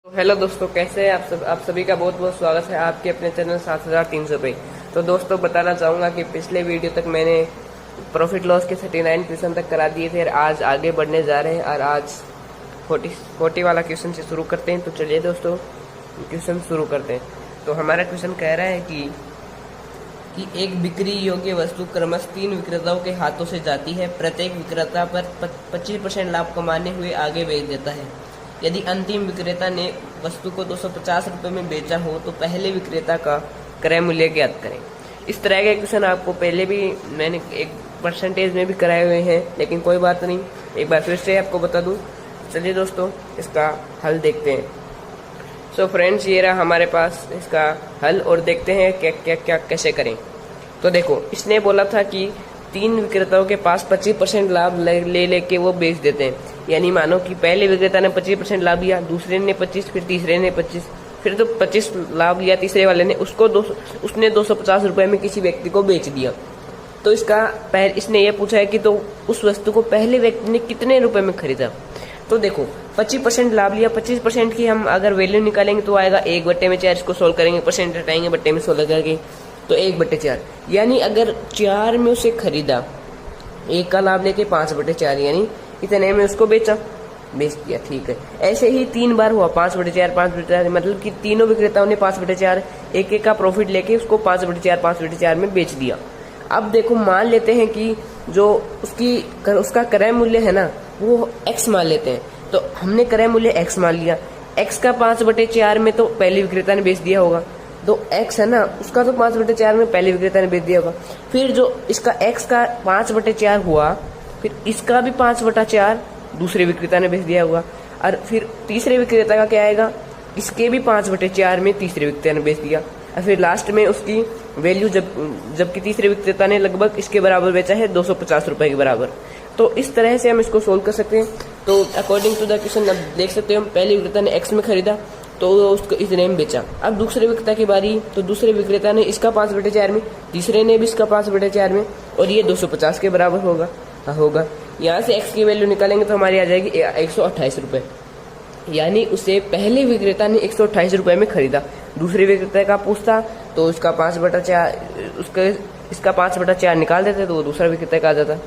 Hello दोस्तों, कैसे हैं आप सभी का बहुत बहुत स्वागत है आपके अपने चैनल 7300 पे। तो दोस्तों बताना चाहूँगा कि पिछले वीडियो तक मैंने प्रॉफिट लॉस के 39 क्वेश्चन तक करा दिए थे और आज आगे बढ़ने जा रहे हैं और आज 40 वाला क्वेश्चन से शुरू करते हैं। तो चलिए दोस्तों क्वेश्चन शुरू करते हैं। तो हमारा क्वेश्चन कह रहा है कि एक बिक्री योग्य वस्तु क्रमशः 3 विक्रेताओं के हाथों से जाती है। प्रत्येक विक्रेता पर 25% लाभ कमाने हुए आगे बेच देता है। यदि अंतिम विक्रेता ने वस्तु को 250 रुपये में बेचा हो तो पहले विक्रेता का क्रय मूल्य ज्ञात करें। इस तरह के क्वेश्चन आपको पहले भी मैंने एक परसेंटेज में भी कराए हुए हैं, लेकिन कोई बात नहीं, एक बार फिर से आपको बता दूं। चलिए दोस्तों इसका हल देखते हैं। सो फ्रेंड्स, ये रहा हमारे पास इसका हल और देखते हैं क्या कैसे करें। तो देखो, इसने बोला था कि 3 विक्रेताओं के पास 25% लाभ ले लेके वो बेच देते हैं। यानी मानो कि पहले विक्रेता ने 25% लाभ लिया, दूसरे ने 25, फिर तीसरे ने 25, फिर तो 25 लाभ लिया तीसरे वाले ने, उसने 250 रुपये में किसी व्यक्ति को बेच दिया। तो इसने ये पूछा है कि तो उस वस्तु को पहले व्यक्ति ने कितने रुपए में खरीदा। तो देखो 25% लाभ लिया, 25% की हम अगर वैल्यू निकालेंगे तो आएगा 1/4। इसको सोल्व करेंगे, परसेंट हटाएंगे, बट्टे में 16 करके तो 1/4। यानी अगर 4 में उसे खरीदा, 1 का लाभ लेके 5/4, यानी इतने में उसको बेच दिया। ठीक है, ऐसे ही 3 बार हुआ, 5/4, मतलब कि तीनों विक्रेताओं ने 5/4 एक का प्रॉफिट लेके उसको 5/4 में बेच दिया। अब देखो, मान लेते हैं कि जो उसका क्रय मूल्य है ना वो x मान लेते हैं। तो हमने क्रय मूल्य x मान लिया, x का 5/4 में तो पहले विक्रेता ने बेच दिया होगा। तो x है ना, उसका तो 5/4 में पहले विक्रेता ने बेच दिया होगा। फिर जो इसका x का 5/4 हुआ, फिर इसका भी 5/4 दूसरे विक्रेता ने बेच दिया होगा। और फिर तीसरे विक्रेता का क्या आएगा, इसके भी 5/4 में तीसरे विक्रेता ने बेच दिया। और फिर लास्ट में उसकी वैल्यू जबकि तीसरे विक्रेता ने लगभग इसके बराबर बेचा है, 250 रुपए के बराबर। तो इस तरह से हम इसको सोल्व कर सकते हैं। तो अकॉर्डिंग टू द क्वेश्चन अब देख सकते हो, हम पहले विक्रेता ने x में खरीदा तो उसको इतने में बेचा। अब दूसरे विक्रेता की बारी, तो दूसरे विक्रेता ने इसका 5/4 में, तीसरे ने भी इसका 5/4 में, और ये 250 के बराबर होगा। यहाँ से x की वैल्यू निकालेंगे तो हमारी आ जाएगी 128 रुपये। यानी उसे पहले विक्रेता ने 128 रुपये में खरीदा। दूसरे विक्रेता का पूछता तो इसका 5/4 निकाल देते तो वो दूसरा विक्रेता का आ जाता।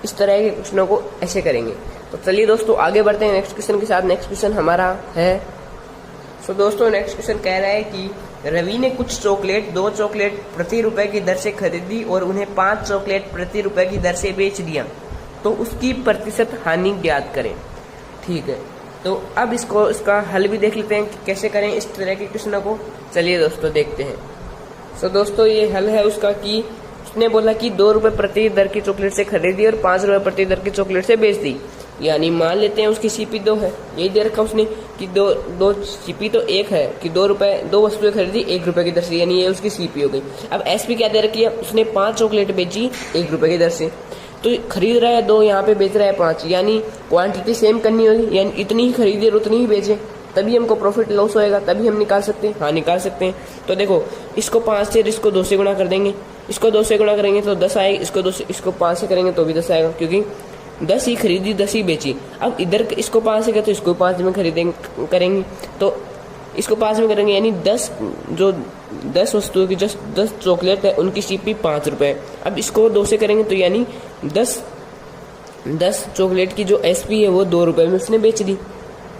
इस तरह के क्वेश्चनों को ऐसे करेंगे। तो चलिए दोस्तों आगे बढ़ते हैं नेक्स्ट क्वेश्चन के साथ। नेक्स्ट क्वेश्चन हमारा है, तो दोस्तों नेक्स्ट क्वेश्चन कह रहा है कि रवि ने कुछ चॉकलेट 2 चॉकलेट प्रति रुपए की दर से खरीदी और उन्हें 5 चॉकलेट प्रति रुपए की दर से बेच दिया, तो उसकी प्रतिशत हानि ज्ञात करें। ठीक है, तो अब इसका हल भी देख लेते हैं कि कैसे करें इस तरह के क्वेश्चनों को। चलिए दोस्तों देखते हैं। तो दोस्तों ये हल है उसका कि उसने बोला कि 2 रुपए प्रति दर की चॉकलेट से खरीदी और 5 रुपए प्रति दर की चॉकलेट से बेच दी। यानी मान लेते हैं उसकी सीपी 2 है, यही दे रखा उसने कि दो सीपी तो 1 है कि 2 वस्तुएं खरीदी 1 रुपए की दर से, यानी ये उसकी सीपी हो गई। अब एसपी क्या दे रखी है, उसने 5 चॉकलेट बेची 1 रुपए की दर से, तो खरीद रहा है 2, यहाँ पे बेच रहा है 5, यानी क्वांटिटी सेम करनी होगी, यानी इतनी ही खरीदे और उतनी ही बेचे, तभी हमको प्रॉफिट लॉस होएगा, तभी हम निकाल सकते हैं। हाँ निकाल सकते हैं। तो देखो, इसको 5 से इसको 2 से गुणा कर देंगे, इसको 2 से गुणा करेंगे तो 10 आएगा, इसको 5 से करेंगे तो भी 10 आएगा, क्योंकि 10 ही खरीदी 10 ही बेची। अब इधर इसको 5 से तो इसको 5 में करेंगे तो इसको 5 में करेंगे, यानी 10 वस्तुओं की 10 चॉकलेट है उनकी सीपी 5 रुपए। अब इसको 2 से करेंगे तो यानी 10 चॉकलेट की जो एसपी है वो 2 रुपए में उसने बेच दी,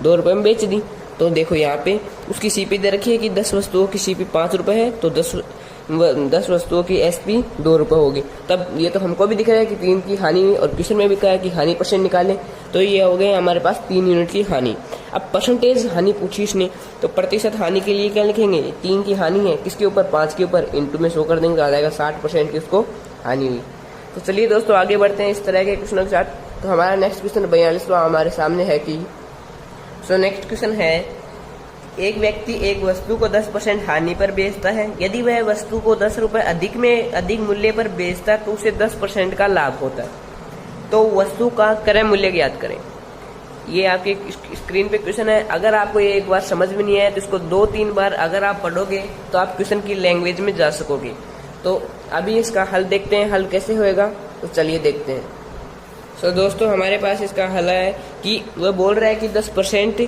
2 रुपए में बेच दी। तो देखो यहाँ पे उसकी सीपी दे रखी है कि 10 वस्तुओं की सीपी 5 रुपए है, तो 10 वस्तुओं की एसपी 2 रुपए होगी। तब ये तो हमको भी दिख रहा है कि 3 की हानि, और क्वेश्चन में भी कहा है कि हानि परसेंट निकालें, तो ये हो गए हमारे पास 3 यूनिट की हानि। अब परसेंटेज हानि पूछी इसने, तो प्रतिशत हानि के लिए क्या लिखेंगे, 3 की हानि है किसके ऊपर, 5 के ऊपर, इंटू में 100 कर देंगे तो आ जाएगा 60% की उसको हानि हुई। तो चलिए दोस्तों आगे बढ़ते हैं इस तरह के क्वेश्चनों के साथ। तो हमारा नेक्स्ट क्वेश्चन 42वां हमारे सामने है कि नेक्स्ट क्वेश्चन है, एक व्यक्ति एक वस्तु को 10% हानि पर बेचता है। यदि वह वस्तु को 10 रुपए अधिक मूल्य पर बेचता है तो उसे 10% का लाभ होता है। तो वस्तु का क्रय मूल्य ज्ञात करें। ये आपके स्क्रीन पे क्वेश्चन है। अगर आपको ये एक बार समझ में नहीं आया तो इसको 2-3 बार अगर आप पढ़ोगे तो आप क्वेश्चन की लैंग्वेज में जा सकोगे। तो अभी इसका हल देखते हैं, हल कैसे होएगा, तो चलिए देखते हैं। दोस्तों हमारे पास इसका हल है कि वह बोल रहा है कि 10%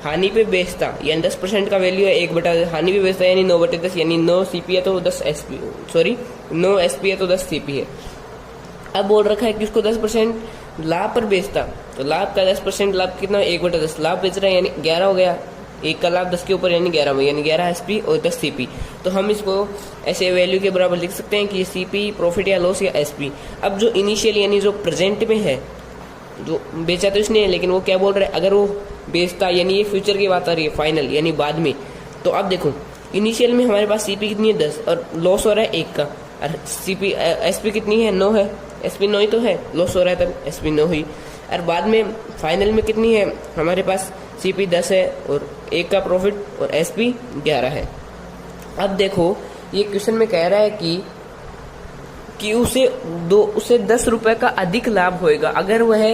हानि पे बेचता, यानी 10% का वैल्यू है 1 बटा, हानि पे बेचता यानी 9/10, यानी 9 CP है तो 10 SP, सॉरी 9 SP है तो 10 CP है। अब बोल रखा है कि उसको 10% लाभ पर बेचता, तो लाभ का 10% लाभ कितना, 1/10 लाभ बेच रहा है यानी 11 हो गया, 1 का लाभ 10 के ऊपर यानी 11 में, यानी 11 SP और 10 CP। तो हम इसको ऐसे वैल्यू के बराबर लिख सकते हैं कि CP प्रॉफिट या लॉस या SP। अब जो इनिशियल यानी जो प्रेजेंट में है, जो बेचा तो इसने, लेकिन वो क्या बोल रहा है, अगर वो बेचता, यानी ये फ्यूचर की बात आ रही है, फाइनल यानी बाद में। तो अब देखो इनिशियल में हमारे पास CP कितनी है 10 और लॉस हो रहा है 1 का, और SP कितनी है 9 है, SP 9 ही तो है, लॉस हो रहा है तब SP 9 हुई। और बाद में फाइनल में कितनी है हमारे पास CP 10 है और 1 का प्रॉफिट और SP 11 है। अब देखो ये क्वेश्चन में कह रहा है कि उसे 10 रुपए का अधिक लाभ होएगा अगर वह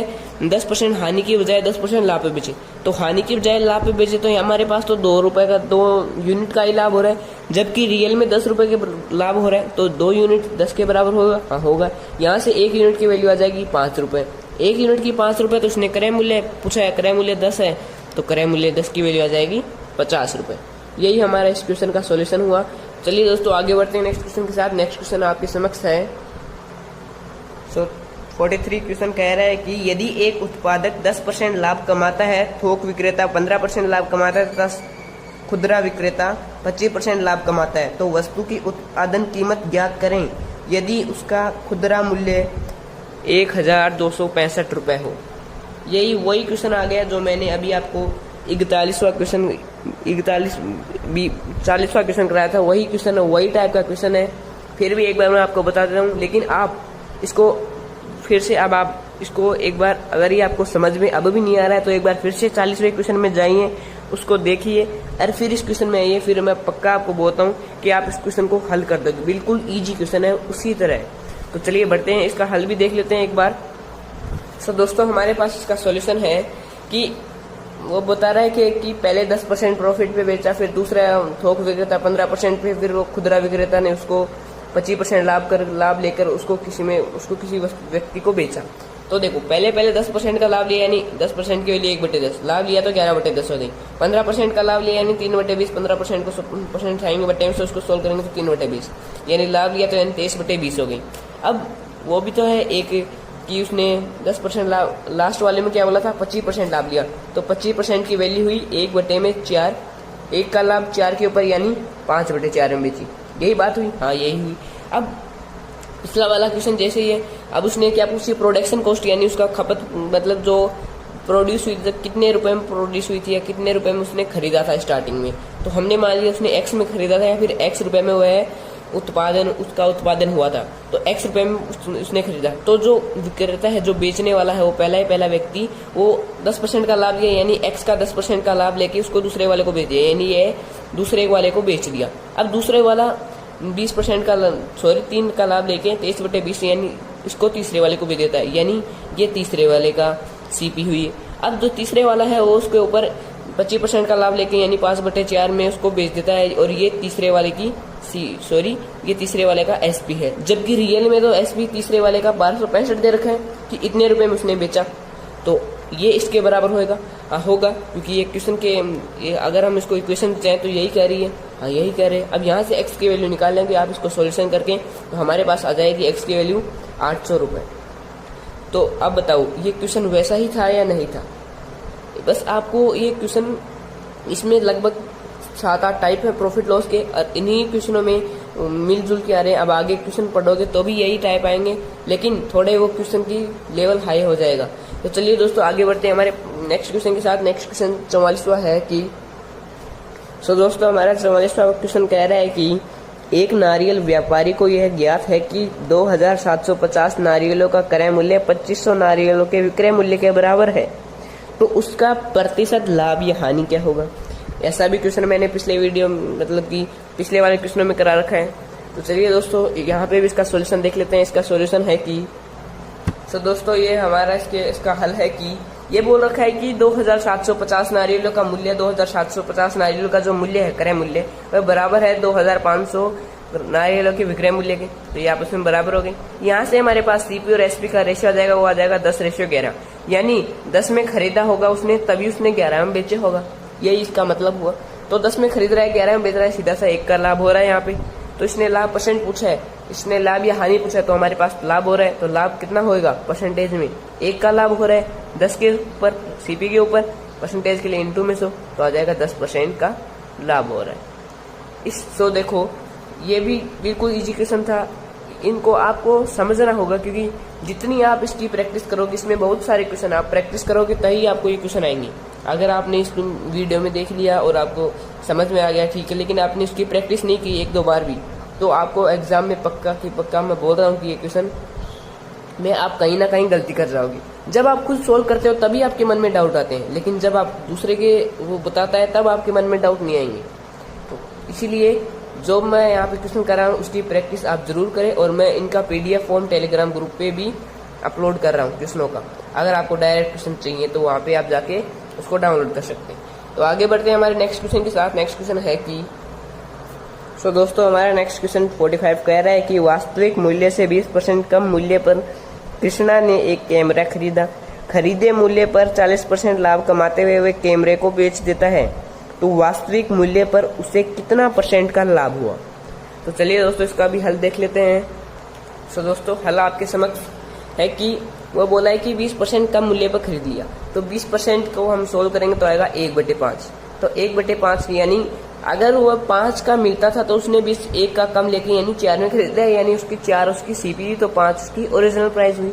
10% हानि की बजाय 10% लाभ पे बेचे। तो हानि की बजाय लाभ पे बेचे तो हमारे पास तो 2 रुपए का 2 यूनिट का ही लाभ हो रहा है, जबकि रियल में 10 रुपए के लाभ हो रहा है, तो 2 यूनिट 10 के बराबर होगा। हाँ होगा। यहाँ से 1 यूनिट की वैल्यू आ जाएगी 5 रुपए, 1 यूनिट की 5 रुपए। तो उसने क्रय मूल्य पूछा है, क्रय मूल्य 10 है तो क्रय मूल्य 10 की वैल्यू आ जाएगी 50 रुपए। यही हमारा इस क्वेश्चन का सॉल्यूशन हुआ। चलिए दोस्तों आगे बढ़ते हैं नेक्स्ट क्वेश्चन के साथ। नेक्स्ट क्वेश्चन आपके समक्ष है। 43 क्वेश्चन कह रहा है कि यदि एक उत्पादक 10% लाभ कमाता है, थोक विक्रेता 15% लाभ कमाता है तथा खुदरा विक्रेता 25% लाभ कमाता है, तो वस्तु की उत्पादन कीमत ज्ञात करें यदि उसका खुदरा मूल्य 1265 रुपए हो। यही वही क्वेश्चन आ गया जो मैंने अभी आपको 40वां क्वेश्चन कराया था, वही क्वेश्चन है, वही टाइप का क्वेश्चन है। फिर भी एक बार मैं आपको बता देता हूँ, लेकिन आप इसको फिर से अब आप इसको एक बार, अगर ये आपको समझ में अब भी नहीं आ रहा है तो एक बार फिर से 40वें क्वेश्चन में जाइए, उसको देखिए और फिर इस क्वेश्चन में आइए। फिर मैं पक्का आपको बोलता हूँ कि आप इस क्वेश्चन को हल कर दोगे। बिल्कुल ईजी क्वेश्चन है उसी तरह। तो चलिए बढ़ते हैं, इसका हल भी देख लेते हैं एक बार। सो दोस्तों हमारे पास इसका सॉल्यूशन है कि वो बता रहा है कि पहले 10% प्रॉफिट पे बेचा, फिर दूसरा थोक विक्रेता 15% पे, फिर वो खुदरा विक्रेता ने उसको 25% लाभ लेकर उसको किसी व्यक्ति को बेचा। तो देखो पहले 10% का लाभ लिया यानी 10% के लिए 1/10 लाभ लिया तो 11/10 हो गई। 15% का लाभ लिया यानी 3/20, 15% को परसेंट आएंगे बटे से उसको सोल्व करेंगे तो 3/20, यानी लाभ लिया तो यानी 23/20 हो गई। अब वो भी तो है एक कि उसने 10% लाभ, लास्ट वाले में क्या बोला था 25% लाभ लिया, तो 25% की वैल्यू हुई 1/4, 1 का लाभ 4 के ऊपर यानी 5/4 में बेची। यही बात हुई, हाँ यही हुई। अब पिछला वाला क्वेश्चन जैसे ही है, अब उसने क्या पूछी प्रोडक्शन कॉस्ट, यानी उसका खपत, मतलब जो प्रोड्यूस हुई थी कितने रुपए में प्रोड्यूस हुई थी या कितने रुपए में उसने खरीदा था स्टार्टिंग में। तो हमने मान लिया उसने X में खरीदा था या फिर X रुपए में वह उसका उत्पादन हुआ था, तो X रुपए में उसने खरीदा। तो जो विक्रेता है, जो बेचने वाला है, वो पहला व्यक्ति, वो 10% का लाभ लिया यानी X का 10% का लाभ लेके उसको दूसरे वाले को बेच दिया, यानी ये दूसरे वाले को बेच दिया। अब दूसरे वाला 20% का 3 का लाभ लेके 23/20 यानी इसको तीसरे वाले को बेच देता है, यानी ये तीसरे वाले का CP हुई। अब जो तीसरे वाला है वो उसके ऊपर 25% का लाभ लेके यानी 5/4 में उसको बेच देता है, और ये तीसरे वाले का SP है। जबकि रियल में तो SP तीसरे वाले का 1265 दे रखा है कि इतने रुपए में उसने बेचा, तो ये इसके बराबर होगा। हाँ होगा, क्योंकि ये क्वेश्चन के अगर हम इसको इक्वेशन चाहें तो यही कह रही है, हाँ यही कह रहे हैं। अब यहाँ से X की वैल्यू निकाल लेंगे आप इसको सॉल्यूशन करके, तो हमारे पास आ जाएगी X की वैल्यू 800 रुपये। तो अब बताओ ये क्वेश्चन वैसा ही था या नहीं था। बस आपको ये क्वेश्चन, इसमें लगभग 7-8 टाइप है प्रॉफिट लॉस के, और इन्हीं क्वेश्चनों में मिलजुल के आ रहे हैं। अब आगे क्वेश्चन पढ़ोगे तो भी यही टाइप आएंगे, लेकिन थोड़े वो क्वेश्चन की लेवल हाई हो जाएगा। तो चलिए दोस्तों आगे बढ़ते हैं हमारे नेक्स्ट क्वेश्चन के साथ। नेक्स्ट क्वेश्चन 44वां है कि दोस्तों हमारा 44वां क्वेश्चन कह रहा है कि एक नारियल व्यापारी को यह ज्ञात है कि 2750 नारियलों का क्रय मूल्य 2500 नारियलों के विक्रय मूल्य के बराबर है, तो उसका प्रतिशत लाभ या हानि क्या होगा। ऐसा भी क्वेश्चन मैंने पिछले वीडियो, मतलब कि पिछले वाले क्वेश्चनों में करा रखा है। तो चलिए दोस्तों यहाँ पे भी इसका सॉल्यूशन देख लेते हैं। इसका सॉल्यूशन है कि दोस्तों ये हमारा इसका हल है कि ये बोल रखा है कि 2750 नारियलों का मूल्य, 2750 नारियलों का जो मूल्य है क्रय मूल्य, वह बराबर है 2500 नारियलों के विक्रय मूल्य के। तो ये आपस में बराबर हो गए। यहाँ से हमारे पास CP और SP का रेशियो आ जाएगा, वो आ जाएगा 10:11, यानी 10 में खरीदा होगा उसने तभी उसने 11 में बेचे होगा। यही इसका मतलब हुआ। तो 10 में खरीद रहा है, 11 में बेच रहा है, सीधा सा 1 का लाभ हो रहा है यहाँ पे। तो इसने लाभ परसेंट पूछा है, इसने लाभ या हानि पूछा है, तो हमारे पास लाभ हो रहा है। तो लाभ कितना होगा परसेंटेज में, 1 का लाभ हो रहा है 10 के ऊपर, सीपी के ऊपर, परसेंटेज के लिए इंटू में 100, तो आ जाएगा 10% का लाभ हो रहा है। तो देखो ये भी बिल्कुल इजी क्वेश्चन था, इनको आपको समझना होगा, क्योंकि जितनी आप इसकी प्रैक्टिस करोगे, इसमें बहुत सारे क्वेश्चन आप प्रैक्टिस करोगे तभी आपको ये क्वेश्चन आएंगे। अगर आपने इस वीडियो में देख लिया और आपको समझ में आ गया ठीक है, लेकिन आपने इसकी प्रैक्टिस नहीं की 1-2 बार भी, तो आपको एग्जाम में पक्का की पक्का मैं बोल रहा हूँ कि ये क्वेश्चन में आप कहीं ना कहीं गलती कर जाओगे। जब आप खुद सोल्व करते हो तभी आपके मन में डाउट आते हैं, लेकिन जब आप दूसरे के वो बताता है तब आपके मन में डाउट नहीं आएंगे। तो इसीलिए जो मैं यहाँ पे क्वेश्चन कर रहा हूँ उसकी प्रैक्टिस आप जरूर करें, और मैं इनका PDF फॉर्म टेलीग्राम ग्रुप पे भी अपलोड कर रहा हूँ क्वेश्चनों का। अगर आपको डायरेक्ट क्वेश्चन चाहिए तो वहाँ पे आप जाके उसको डाउनलोड कर सकते हैं। तो आगे बढ़ते हैं हमारे नेक्स्ट क्वेश्चन के साथ। नेक्स्ट क्वेश्चन है कि दोस्तों हमारा नेक्स्ट क्वेश्चन 45 कह रहा है कि वास्तविक मूल्य से 20% कम मूल्य पर कृष्णा ने एक कैमरा खरीदा। खरीदे मूल्य पर 40% लाभ कमाते हुए वे कैमरे को बेच देता है, तो वास्तविक मूल्य पर उसे कितना % का लाभ हुआ। तो चलिए दोस्तों इसका भी हल देख लेते हैं। तो दोस्तों हल आपके समक्ष है कि वो बोला है कि 20% कम मूल्य पर खरीद लिया, तो 20% को हम सोल्व करेंगे तो आएगा 1/5। तो 1/5 यानी अगर वह 5 का मिलता था तो उसने 1 का कम लेके यानी 4 में खरीदा है, यानी उसकी 4 उसकी सीपी, तो 5 उसकी ओरिजिनल प्राइस हुई।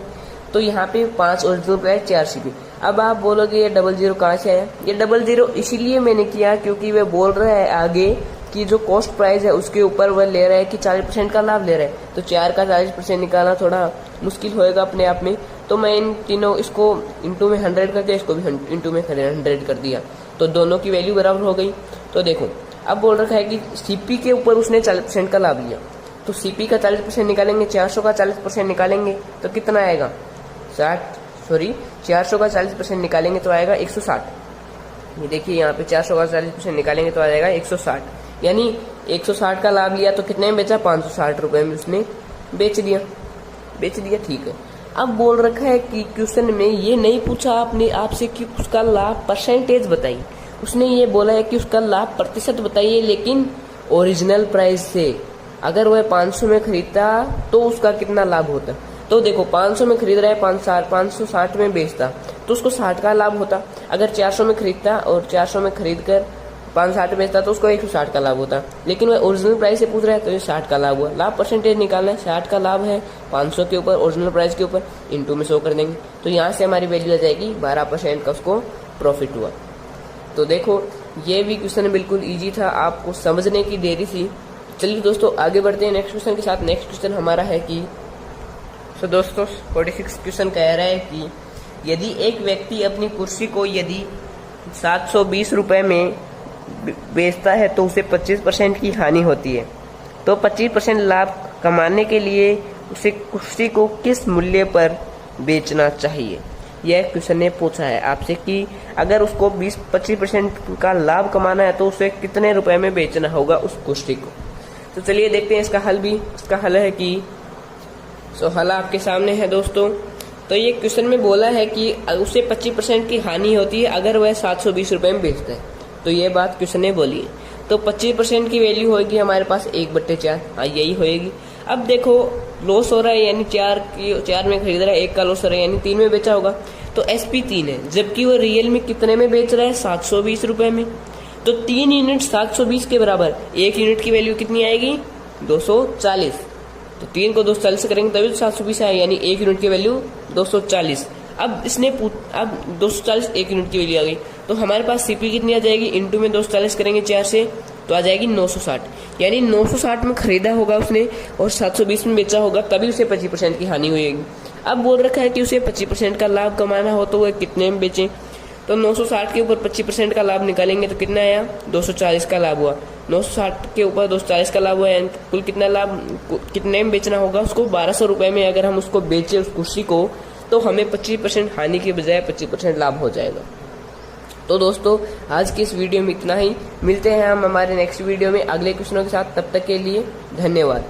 तो यहाँ पे 5 ओरिजिनल प्राइस, 4 सीपी। अब आप बोलोगे ये 00 कहाँ से आया? ये 00 इसीलिए मैंने किया क्योंकि वह बोल रहा है आगे कि जो कॉस्ट प्राइस है उसके ऊपर वह ले रहा है कि 40% का लाभ ले रहा है, तो 4 का 40% निकालना थोड़ा मुश्किल होएगा अपने आप में। तो मैं इन तीनों इसको इंटू में 100 करके इसको भी इंटू में 100 कर दिया, तो दोनों की वैल्यू बराबर हो गई। तो देखो अब बोल रखा है कि सीपी के ऊपर उसने 40% का लाभ लिया, तो सीपी का 40% निकालेंगे, 400 का 40% निकालेंगे तो कितना आएगा 400 का 40% निकालेंगे तो आएगा 160। ये देखिए यहाँ पे 400 का 40% निकालेंगे तो आ जाएगा 160, यानी 160 का लाभ लिया तो कितने में बेचा, 560 रुपए में उसने बेच दिया। ठीक है। अब बोल रखा है कि क्वेश्चन में ये नहीं पूछा आपने आपसे कि उसका लाभ परसेंटेज बताइए, उसने ये बोला है कि उसका लाभ प्रतिशत बताइए, लेकिन ओरिजिनल प्राइस से। अगर वह 500 में खरीदता तो उसका कितना लाभ होता। तो देखो 500 में खरीद रहा है, 560 में बेचता तो उसको 60 का लाभ होता। अगर 400 में खरीदता और 400 में खरीद कर 560 बेचता तो उसको 160 का लाभ होता, लेकिन वह ओरिजिनल प्राइस से पूछ रहा है तो ये 60 का लाभ हुआ। लाभ परसेंटेज निकालना है, 60 का लाभ है 500 के ऊपर ओरिजिनल प्राइस के ऊपर, इंटू में 100 कर देंगे, तो यहाँ से हमारी वैल्यू आ जाएगी 12% का उसको प्रॉफिट हुआ। तो देखो ये भी क्वेश्चन बिल्कुल ईजी था, आपको समझने की देरी थी। चलिए दोस्तों आगे बढ़ते हैं नेक्स्ट क्वेश्चन के साथ। नेक्स्ट क्वेश्चन हमारा है कि दोस्तों 46 क्वेश्चन कह रहा है कि यदि एक व्यक्ति अपनी कुर्सी को यदि 720 रुपए में बेचता है तो उसे 25% की हानि होती है, तो 25% लाभ कमाने के लिए उसे कुर्सी को किस मूल्य पर बेचना चाहिए। यह क्वेश्चन ने पूछा है आपसे कि अगर उसको 20-25% का लाभ कमाना है तो उसे कितने रुपए में बेचना होगा उस कुर्सी को। तो चलिए देखते हैं इसका हल भी। इसका हल है कि हल आपके सामने है दोस्तों। तो ये क्वेश्चन में बोला है कि उसे 25% की हानि होती है अगर वह 720 रुपए में बेचता है, तो ये बात क्वेश्चन ने बोली है। तो 25% की वैल्यू होगी हमारे पास 1/4, हाँ यही होएगी। अब देखो लॉस हो रहा है, यानी 4 में खरीद रहा है, 1 का लॉस हो रहा है, यानी 3 में बेचा होगा, तो SP 3 है, जबकि वो रियल में कितने में बेच रहा है 720 रुपए में। तो 3 यूनिट 720 के बराबर, 1 यूनिट की वैल्यू कितनी आएगी 240। तो 3 को 240 से करेंगे तभी तो 720 आएगा, यानी 1 यूनिट की वैल्यू 240। अब 240 1 यूनिट की वैल्यू आ गई, तो हमारे पास सीपी कितनी आ जाएगी, इंटू में 240 करेंगे 4 से तो आ जाएगी 960, यानी 960 में खरीदा होगा उसने और 720 में बेचा होगा, तभी उसे 25% की हानि हुई। अब बोल रखा है कि उसे 25% का लाभ कमाना हो तो वह कितने में बेचे। तो 960 के ऊपर 25% का लाभ निकालेंगे तो कितना आया 240 का लाभ हुआ। 960 के ऊपर 240 का लाभ हुआ, यानी कुल कितना लाभ, कितने में बेचना होगा उसको 1200 रुपए में। अगर हम उसको बेचे उस कुर्सी को तो हमें 25% हानि के बजाय 25% लाभ हो जाएगा। तो दोस्तों आज की इस वीडियो में इतना ही, मिलते हैं हम हमारे नेक्स्ट वीडियो में अगले क्वेश्चनों के साथ। तब तक के लिए धन्यवाद।